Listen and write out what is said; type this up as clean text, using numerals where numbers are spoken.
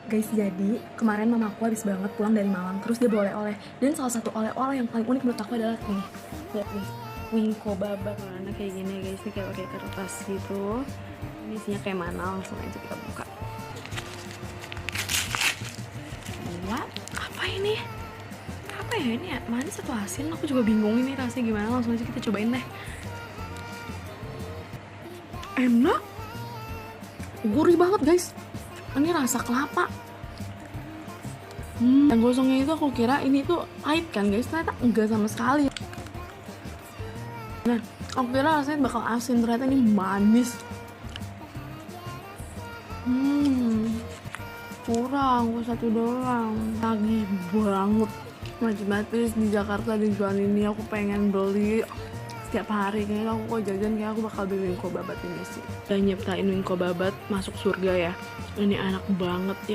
Guys, jadi kemarin mamaku habis banget pulang dari Malang, terus dia bawa oleh-oleh. Dan salah satu oleh-oleh yang paling unik menurut aku adalah nih, lihat nih, wingko babat. Warna kayak gini guys, ini kayak pakai kertas gitu. Ini isinya kayak mana, langsung aja kita buka. What? Apa ini? Apa ya ini ya? Manis atau asin? Aku juga bingung ini rasanya gimana. Langsung aja kita cobain deh. Enak, gurih banget guys. Ini rasa kelapa. Yang gosongnya itu aku kira ini tuh pahit kan guys, ternyata enggak sama sekali. Nah, aku kira rasanya bakal asin, ternyata ini manis. Kurang, gue satu doang. Lagi banget. Macam-macam di Jakarta dijual ini, aku pengen beli setiap hari. Kayaknya aku kok jajan, kayak aku bakal beli wingko babat ini sih. Dan nyiptain wingko babat masuk surga ya. Ini enak banget ya.